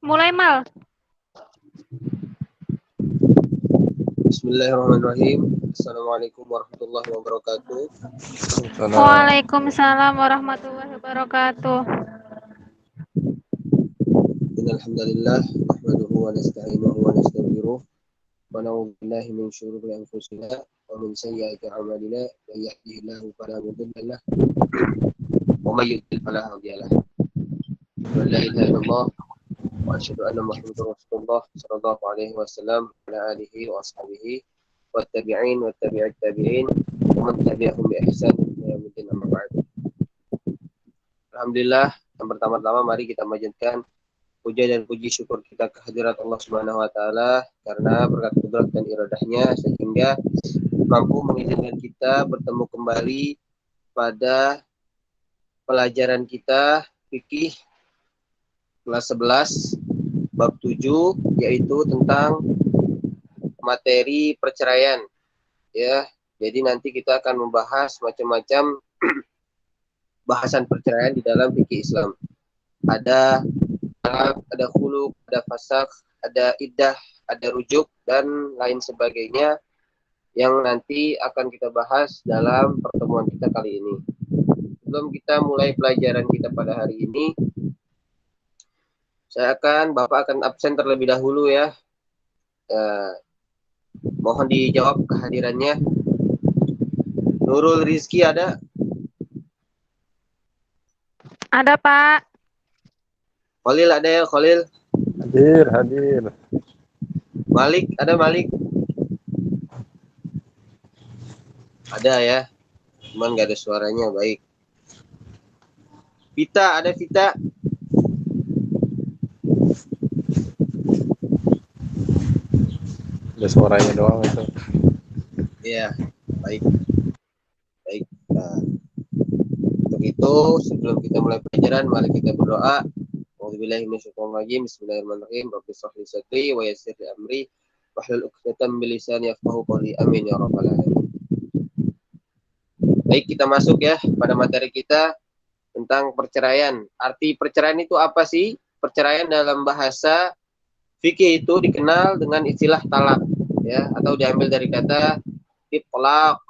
Mulai, Mal. Bismillahirrahmanirrahim. Assalamualaikum warahmatullahi wabarakatuh. Waalaikumsalam warahmatullahi wabarakatuh. Innal hamdalillah nahmaduhu wa nasta'inuhu wa nastaghfiruh wa na'udzu billahi min shururi anfusina wa min sayyiati a'malina may yahdihillahu fala mudilla lahu wa may yudlil fala hadiya lahu. La ilaha illallah wa asyhadu anna Muhammadar Rasulullah sallallahu alaihi wasallam wa ala alihi wa ashabihi wa tabi'in wa tabi'it tabi'in wa man tabi'ahum bi ihsan ila yaumil amma ba'd. Alhamdulillah, yang pertama-tama mari kita panjatkan puja dan puji syukur kita kehadirat Allah Subhanahu wa taala karena berkat kudrat dan iradahnya sehingga mampu mengizinkan kita bertemu kembali pada pelajaran kita fikih kelas 11 bab 7 yaitu tentang materi perceraian ya. Jadi nanti kita akan membahas macam-macam bahasan perceraian di dalam fikih Islam. Ada khuluk, ada fasak, ada iddah, ada rujuk, dan lain sebagainya yang nanti akan kita bahas dalam pertemuan kita kali ini. Sebelum kita mulai pelajaran kita pada hari ini, Bapak akan absen terlebih dahulu ya. Mohon dijawab kehadirannya. Nurul Rizki ada? Ada, Pak. Khalil ada ya, Khalil? Hadir. Malik, ada Malik? Ada ya, cuman nggak ada suaranya, baik. Vita, ada Vita? Ada suaranya doang itu. Iya, baik. Nah, untuk itu, sebelum kita mulai pelajaran, mari kita berdoa. A'udzubillahi minasyaitonir rajim. Bismillahirrahmanirrahim. Rabbi shrah li sadri wa yassir li amri wahlul 'uqdatam min lisani yafqahu qawli. Amin ya rabbal alamin. Baik, kita masuk ya pada materi kita tentang perceraian. Arti perceraian itu apa sih? Perceraian dalam bahasa fikih itu dikenal dengan istilah talak ya, atau diambil dari kata talaq.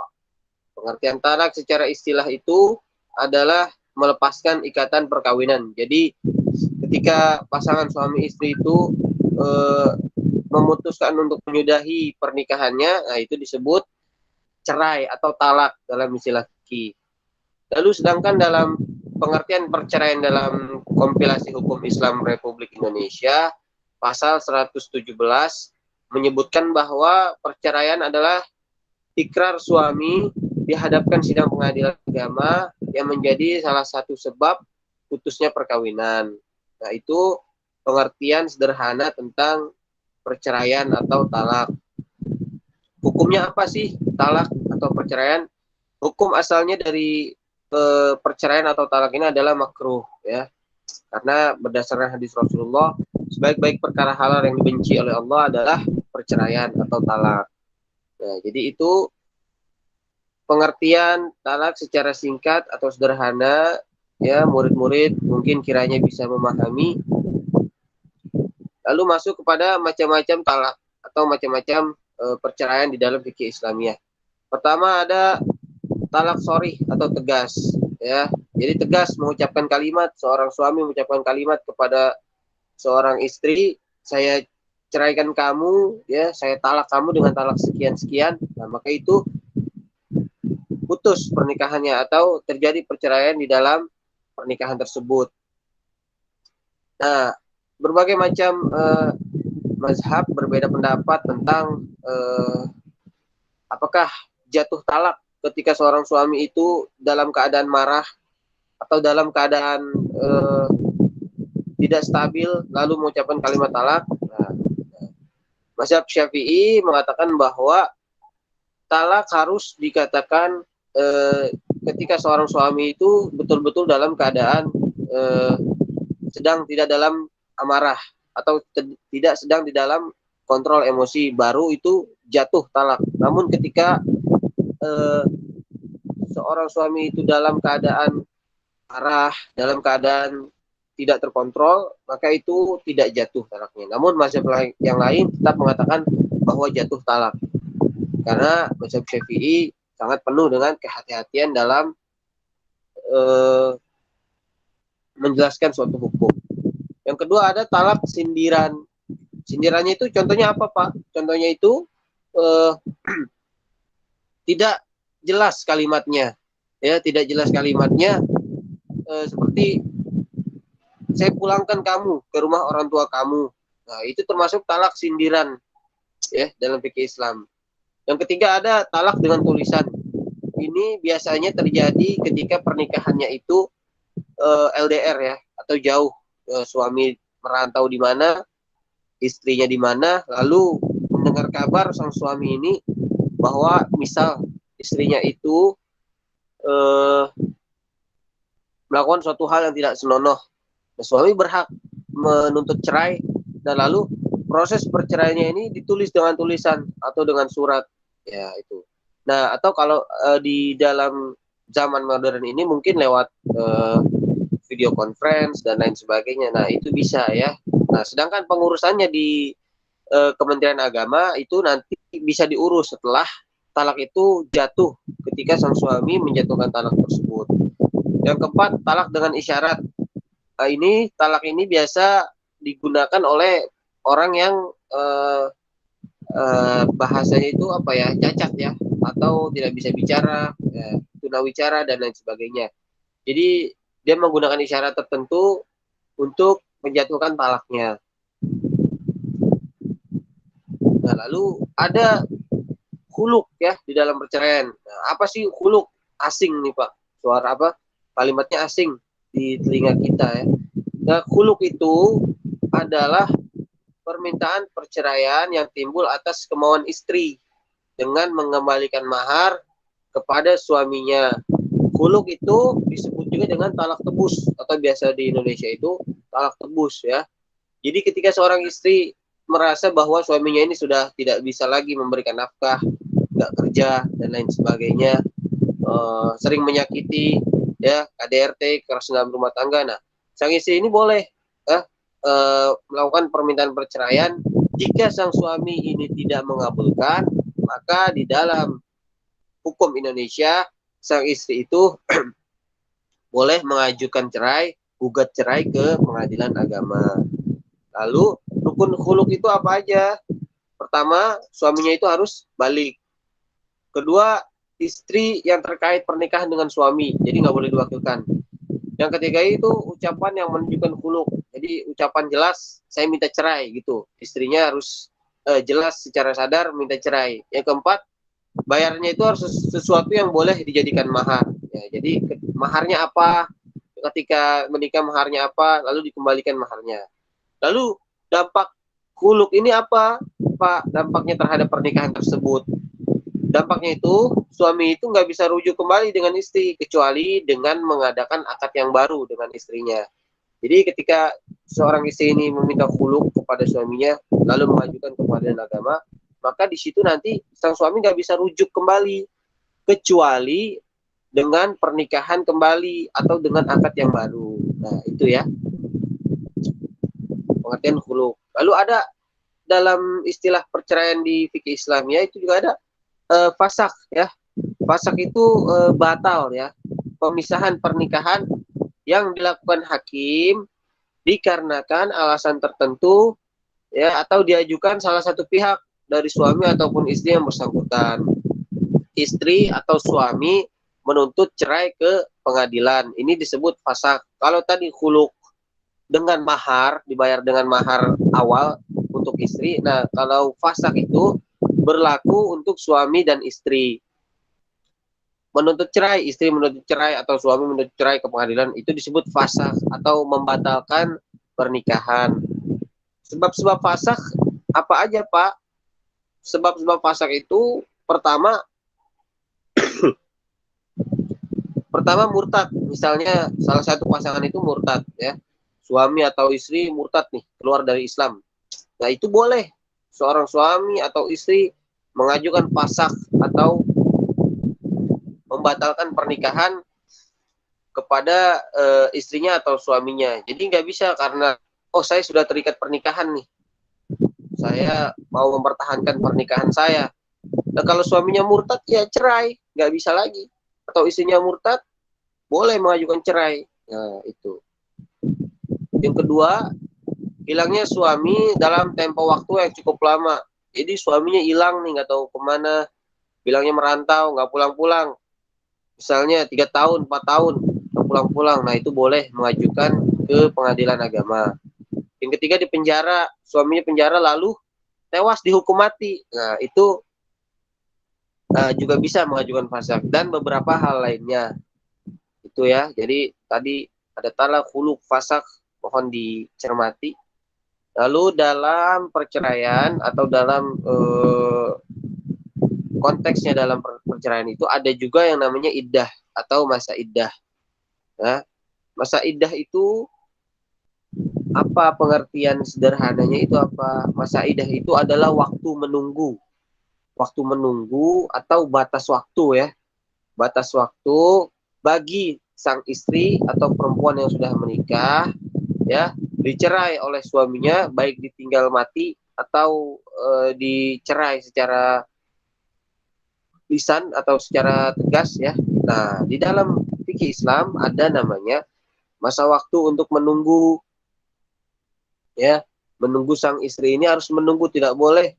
Pengertian talak secara istilah itu adalah melepaskan ikatan perkawinan. Jadi ketika pasangan suami istri itu memutuskan untuk menyudahi pernikahannya, nah itu disebut cerai atau talak dalam istilah fikih. Lalu sedangkan dalam pengertian perceraian dalam kompilasi hukum Islam Republik Indonesia pasal 117 menyebutkan bahwa perceraian adalah ikrar suami dihadapkan sidang pengadilan agama yang menjadi salah satu sebab putusnya perkawinan. Nah, itu pengertian sederhana tentang perceraian atau talak. Hukumnya apa sih talak atau perceraian? Hukum asalnya dari perceraian atau talak ini adalah makruh ya. Karena berdasarkan hadis Rasulullah, sebaik-baik perkara halal yang dibenci oleh Allah adalah perceraian atau talak. Nah, jadi itu pengertian talak secara singkat atau sederhana ya, murid-murid mungkin kiranya bisa memahami. Lalu masuk kepada macam-macam talak atau macam-macam perceraian di dalam fikih Islamiyah. Pertama ada talak sharih atau tegas ya. Jadi tegas mengucapkan kalimat, seorang suami mengucapkan kalimat kepada seorang istri, saya ceraikan kamu ya, saya talak kamu dengan talak sekian-sekian. Nah, maka itu putus pernikahannya atau terjadi perceraian di dalam pernikahan tersebut. Nah, berbagai macam mazhab berbeda pendapat tentang apakah jatuh talak ketika seorang suami itu dalam keadaan marah atau dalam keadaan tidak stabil lalu mengucapkan kalimat talak. Nah, mazhab Syafi'i mengatakan bahwa talak harus dikatakan ketika seorang suami itu betul-betul dalam keadaan sedang tidak dalam amarah atau tidak sedang di dalam kontrol emosi, baru itu jatuh talak. Namun ketika seorang suami itu dalam keadaan marah, dalam keadaan tidak terkontrol, maka itu tidak jatuh talaknya. Namun mazhab yang lain tetap mengatakan bahwa jatuh talak. Karena mazhab Syafi'i sangat penuh dengan kehati-hatian dalam menjelaskan suatu hukum. Yang kedua ada talak sindiran. Sindirannya itu contohnya apa, Pak? Contohnya itu tidak jelas kalimatnya. Ya, tidak jelas kalimatnya seperti saya pulangkan kamu ke rumah orang tua kamu. Nah, itu termasuk talak sindiran ya dalam fikih Islam. Yang ketiga ada talak dengan tulisan. Ini biasanya terjadi ketika pernikahannya itu LDR ya, atau jauh. Suami merantau di mana, istrinya di mana, lalu mendengar kabar sang suami ini bahwa misal istrinya itu melakukan suatu hal yang tidak senonoh. Nah, suami berhak menuntut cerai dan lalu proses perceraiannya ini ditulis dengan tulisan atau dengan surat ya itu. Nah, atau kalau di dalam zaman modern ini mungkin lewat video conference dan lain sebagainya. Nah, itu bisa ya. Nah, sedangkan pengurusannya di Kementerian Agama itu nanti bisa diurus setelah talak itu jatuh ketika sang suami menjatuhkan talak tersebut. Yang keempat, talak dengan isyarat. Ini talak ini biasa digunakan oleh orang yang bahasanya itu apa ya, cacat ya, atau tidak bisa bicara, tunawicara dan lain sebagainya. Jadi dia menggunakan isyarat tertentu untuk menjatuhkan talaknya. Nah, lalu ada khuluk ya di dalam perceraian. Nah, apa sih khuluk? Asing nih Pak, suara apa? Kalimatnya asing di telinga kita ya. Nah, khuluk itu adalah permintaan perceraian yang timbul atas kemauan istri dengan mengembalikan mahar kepada suaminya. Khuluk itu disebut juga dengan talak tebus atau biasa di Indonesia itu talak tebus ya. Jadi ketika seorang istri merasa bahwa suaminya ini sudah tidak bisa lagi memberikan nafkah, nggak kerja dan lain sebagainya, sering menyakiti ya, KDRT, kekerasan dalam rumah tangga. Nah, sang istri ini boleh melakukan permintaan perceraian. Jika sang suami ini tidak mengabulkan, maka di dalam hukum Indonesia sang istri itu boleh mengajukan cerai, gugat cerai ke pengadilan agama. Lalu rukun khuluk itu apa aja? Pertama, suaminya itu harus balik. Kedua, istri yang terkait pernikahan dengan suami, jadi nggak boleh diwakilkan. Yang ketiga itu ucapan yang menunjukkan khuluk. Jadi ucapan jelas, saya minta cerai gitu. Istrinya harus jelas secara sadar minta cerai. Yang keempat, bayarnya itu harus sesuatu yang boleh dijadikan mahar. Ya, jadi maharnya apa? Ketika menikah maharnya apa? Lalu dikembalikan maharnya. Lalu dampak khuluk ini apa, Pak? Dampaknya terhadap pernikahan tersebut. Dampaknya itu suami itu nggak bisa rujuk kembali dengan istri kecuali dengan mengadakan akad yang baru dengan istrinya. Jadi ketika seorang istri ini meminta khuluk kepada suaminya lalu mengajukan ke pengadilan agama, maka di situ nanti sang suami nggak bisa rujuk kembali kecuali dengan pernikahan kembali atau dengan akad yang baru. Nah itu ya pengertian khuluk. Lalu ada dalam istilah perceraian di fikih Islam ya itu juga ada fasak ya. Fasak itu batal ya. Pemisahan pernikahan yang dilakukan hakim dikarenakan alasan tertentu ya atau diajukan salah satu pihak dari suami ataupun istri yang bersangkutan. Istri atau suami menuntut cerai ke pengadilan. Ini disebut fasak. Kalau tadi khuluk dengan mahar, dibayar dengan mahar awal untuk istri. Nah, kalau fasak itu berlaku untuk suami dan istri. Menuntut cerai, istri menuntut cerai atau suami menuntut cerai ke pengadilan itu disebut fasak atau membatalkan pernikahan. Sebab-sebab fasak apa aja, Pak? Sebab-sebab fasak itu pertama murtad. Misalnya salah satu pasangan itu murtad ya. Suami atau istri murtad nih, keluar dari Islam. Nah, itu boleh seorang suami atau istri mengajukan fasak atau membatalkan pernikahan kepada istrinya atau suaminya. Jadi nggak bisa karena saya sudah terikat pernikahan nih, saya mau mempertahankan pernikahan saya. Nah kalau suaminya murtad ya cerai, nggak bisa lagi. Atau istrinya murtad boleh mengajukan cerai. Nah itu. Yang kedua, hilangnya suami dalam tempo waktu yang cukup lama. Jadi suaminya hilang nih, nggak tahu kemana, bilangnya merantau, nggak pulang-pulang. Misalnya 3 tahun, 4 tahun, nggak pulang-pulang. Nah itu boleh mengajukan ke pengadilan agama. Yang ketiga di penjara, suaminya penjara lalu tewas dihukum mati. Nah itu juga bisa mengajukan fasakh dan beberapa hal lainnya. Itu ya. Jadi tadi ada talak, khuluk, fasakh, mohon dicermati. Lalu dalam perceraian atau dalam konteksnya dalam perceraian itu ada juga yang namanya iddah atau masa iddah. Nah, masa iddah itu apa pengertian sederhananya itu apa? Masa iddah itu adalah waktu menunggu. Waktu menunggu atau batas waktu ya. Batas waktu bagi sang istri atau perempuan yang sudah menikah ya dicerai oleh suaminya, baik ditinggal mati atau dicerai secara lisan atau secara tegas ya. Nah, di dalam fikih Islam ada namanya masa waktu untuk menunggu ya. Menunggu sang istri ini harus menunggu, tidak boleh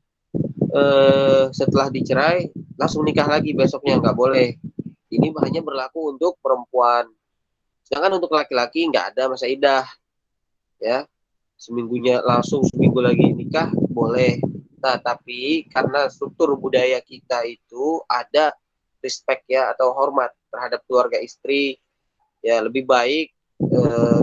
setelah dicerai langsung nikah lagi besoknya, nggak boleh. Ini hanya berlaku untuk perempuan. Sedangkan untuk laki-laki nggak ada masa iddah ya. Seminggunya langsung seminggu lagi nikah boleh. Nah, tapi karena struktur budaya kita itu ada respect ya atau hormat terhadap keluarga istri, ya lebih baik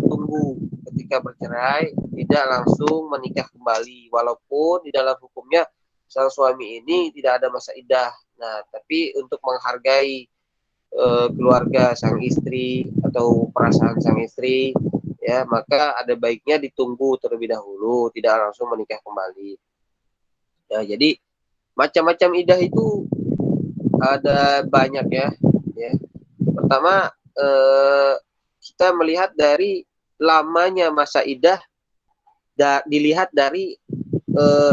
tunggu ketika bercerai, tidak langsung menikah kembali. Walaupun di dalam hukumnya sang suami ini tidak ada masa iddah. Nah, tapi untuk menghargai keluarga sang istri atau perasaan sang istri, ya maka ada baiknya ditunggu terlebih dahulu, tidak langsung menikah kembali. Ya, jadi macam-macam iddah itu ada banyak ya. Pertama kita melihat dari lamanya masa iddah, dilihat dari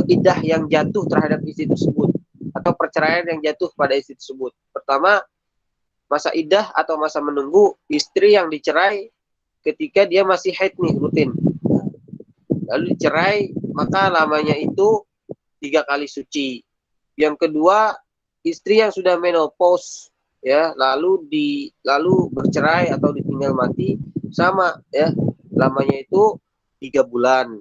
iddah yang jatuh terhadap istri tersebut atau perceraian yang jatuh pada istri tersebut. Pertama, masa iddah atau masa menunggu istri yang dicerai ketika dia masih haid nih rutin. Lalu dicerai, maka lamanya itu 3 kali suci. Yang kedua, istri yang sudah menopause ya, lalu bercerai atau ditinggal mati sama ya, lamanya itu 3 bulan.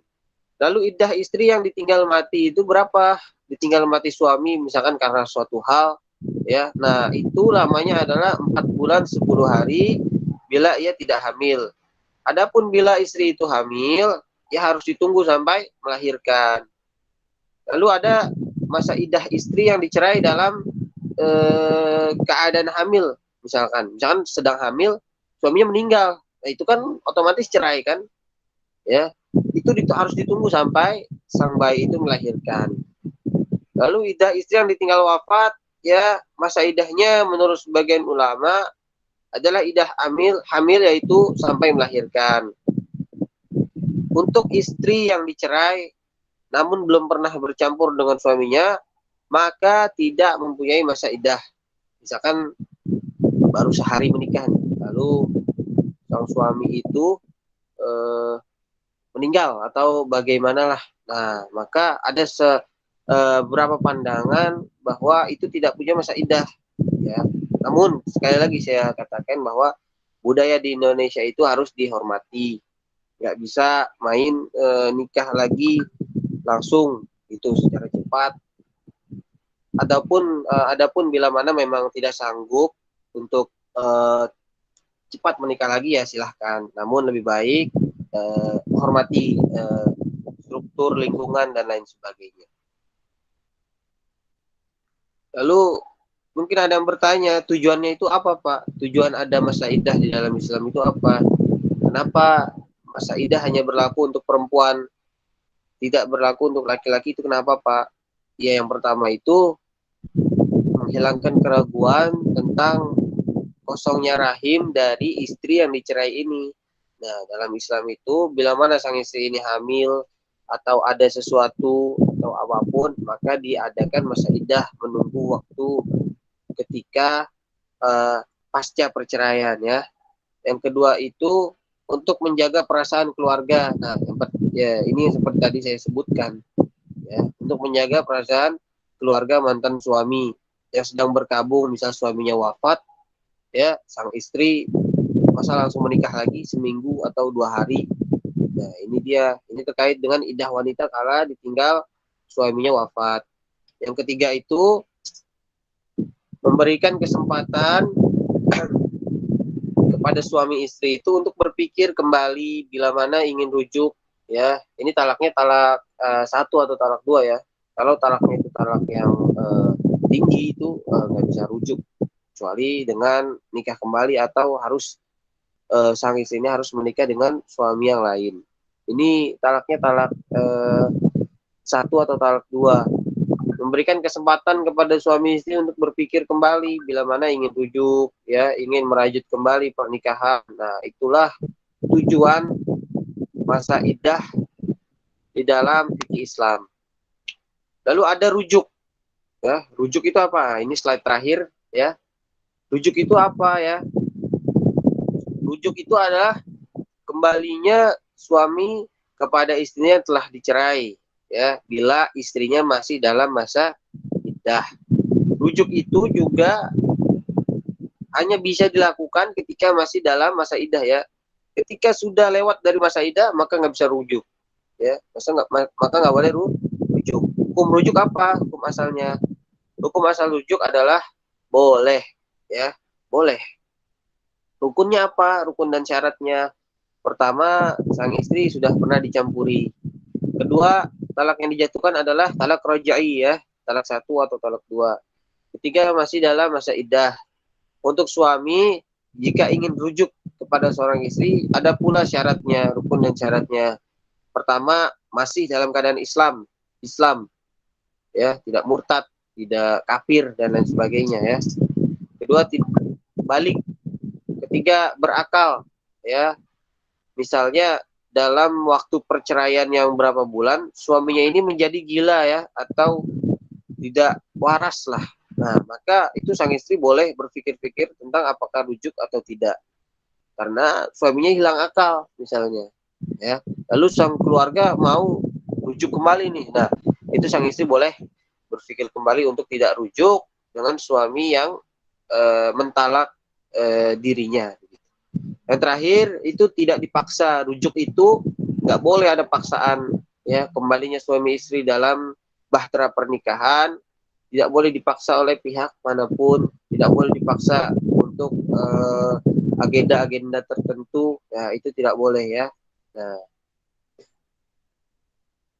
Lalu iddah istri yang ditinggal mati itu berapa? Ditinggal mati suami misalkan karena suatu hal ya. Nah, itu lamanya adalah 4 bulan 10 hari bila ia tidak hamil. Adapun bila istri itu hamil, ya harus ditunggu sampai melahirkan. Lalu ada masa iddah istri yang dicerai dalam keadaan hamil, misalkan sedang hamil, suaminya meninggal. Nah, itu kan otomatis cerai kan? Ya, itu harus ditunggu sampai sang bayi itu melahirkan. Lalu iddah istri yang ditinggal wafat, ya masa iddahnya menurut sebagian ulama adalah iddah hamil yaitu sampai melahirkan. Untuk istri yang dicerai namun belum pernah bercampur dengan suaminya, maka tidak mempunyai masa iddah. Misalkan baru sehari menikah, lalu sang suami itu meninggal atau bagaimanalah. Nah, maka ada beberapa pandangan bahwa itu tidak punya masa iddah. Ya. Namun sekali lagi saya katakan bahwa budaya di Indonesia itu harus dihormati. Nggak bisa main nikah lagi langsung itu secara cepat. Adapun bila mana memang tidak sanggup untuk cepat menikah lagi ya silahkan. Namun lebih baik hormati struktur lingkungan dan lain sebagainya. Lalu mungkin ada yang bertanya, tujuannya itu apa Pak? Tujuan ada masa iddah di dalam Islam itu apa? Kenapa masa iddah hanya berlaku untuk perempuan, tidak berlaku untuk laki-laki, itu kenapa Pak? Ya yang pertama itu menghilangkan keraguan tentang kosongnya rahim dari istri yang dicerai ini. Nah, dalam Islam itu bila mana sang istri ini hamil atau ada sesuatu atau apapun, maka diadakan masa iddah menunggu waktu ketika pasca perceraian ya. Yang kedua itu untuk menjaga perasaan keluarga. Nah, ya ini seperti tadi saya sebutkan ya, untuk menjaga perasaan keluarga mantan suami yang sedang berkabung, misal suaminya wafat ya, sang istri masa langsung menikah lagi seminggu atau 2 hari. Nah, ini terkait dengan iddah wanita kala ditinggal suaminya wafat. Yang ketiga itu memberikan kesempatan kepada suami istri itu untuk berpikir kembali bila mana ingin rujuk ya. Ini talaknya talak 1 atau talak 2 ya. Kalau talaknya itu talak yang tinggi itu nggak bisa rujuk kecuali dengan nikah kembali atau harus sang istri ini harus menikah dengan suami yang lain. Ini talaknya talak 1 atau talak 2. Memberikan kesempatan kepada suami istri untuk berpikir kembali bila mana ingin rujuk ya, ingin merajut kembali pernikahan. Nah, itulah tujuan masa iddah di dalam fikih Islam. Lalu ada rujuk ya. Rujuk itu apa? Ini slide terakhir ya. Rujuk itu apa ya? Rujuk itu adalah kembalinya suami kepada istrinya yang telah dicerai ya, bila istrinya masih dalam masa iddah. Rujuk itu juga hanya bisa dilakukan ketika masih dalam masa iddah ya. Ketika sudah lewat dari masa iddah maka nggak bisa rujuk ya. Maka nggak boleh rujuk. Hukum rujuk apa? Hukum asalnya. Hukum asal rujuk adalah boleh ya, boleh. Rukunnya apa? Rukun dan syaratnya. Pertama, sang istri sudah pernah dicampuri. Kedua, talak yang dijatuhkan adalah talak roja'i ya, talak 1 atau talak 2. Ketiga, masih dalam masa iddah. Untuk suami, jika ingin rujuk kepada seorang istri, ada pula syaratnya, rukun dan syaratnya. Pertama, masih dalam keadaan Islam ya, tidak murtad, tidak kafir dan lain sebagainya ya. Kedua, balik. Ketiga, berakal ya. Misalnya dalam waktu perceraian yang berapa bulan, suaminya ini menjadi gila ya, atau tidak waras lah. Nah, maka itu sang istri boleh berpikir-pikir tentang apakah rujuk atau tidak. Karena suaminya hilang akal misalnya. Ya. Lalu sang keluarga mau rujuk kembali nih. Nah, itu sang istri boleh berpikir kembali untuk tidak rujuk dengan suami yang mentalak dirinya. Yang terakhir itu tidak dipaksa. Rujuk itu nggak boleh ada paksaan ya, kembalinya suami istri dalam bahtera pernikahan tidak boleh dipaksa oleh pihak manapun, tidak boleh dipaksa untuk agenda-agenda tertentu ya, itu tidak boleh ya. Nah,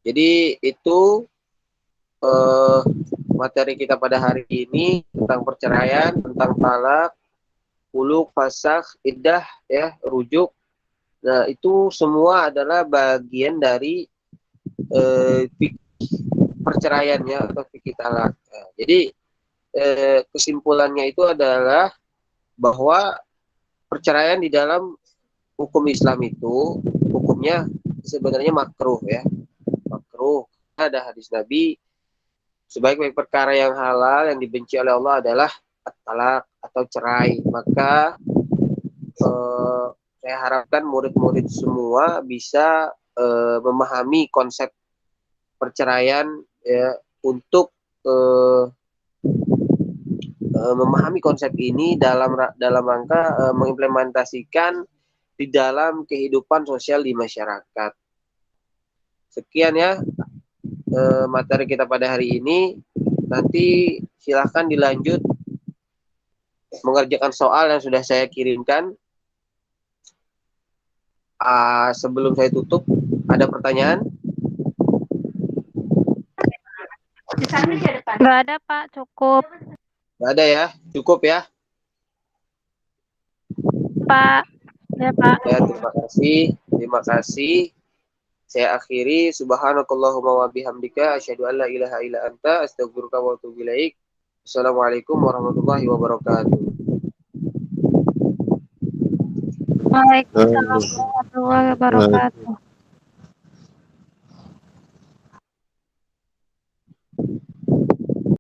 jadi itu materi kita pada hari ini tentang perceraian, tentang talak, uluk, fasakh, iddah ya, rujuk. Nah, itu semua adalah bagian dari perceraiannya atau fikih talak. Nah, jadi kesimpulannya itu adalah bahwa perceraian di dalam hukum Islam itu hukumnya sebenarnya makruh ya. Makruh. Ada hadis Nabi, sebaik-baik perkara yang halal yang dibenci oleh Allah adalah talak atau cerai. Maka saya harapkan murid-murid semua bisa memahami konsep perceraian ya, untuk memahami konsep ini dalam rangka mengimplementasikan di dalam kehidupan sosial di masyarakat. Sekian ya materi kita pada hari ini. Nanti silahkan dilanjut mengerjakan soal yang sudah saya kirimkan. Sebelum saya tutup, ada pertanyaan? Nggak ada, Pak. Cukup, Nggak ada ya? Cukup ya? Pak. Ya, Pak. Ya, terima kasih. Terima kasih. Saya akhiri. Subhanakallahumma wa bihamdika asyhadu an la ilaha illa anta astaghfiruka wa atubu ilaik. Assalamualaikum warahmatullahi wabarakatuh. Waalaikumsalam warahmatullahi wabarakatuh.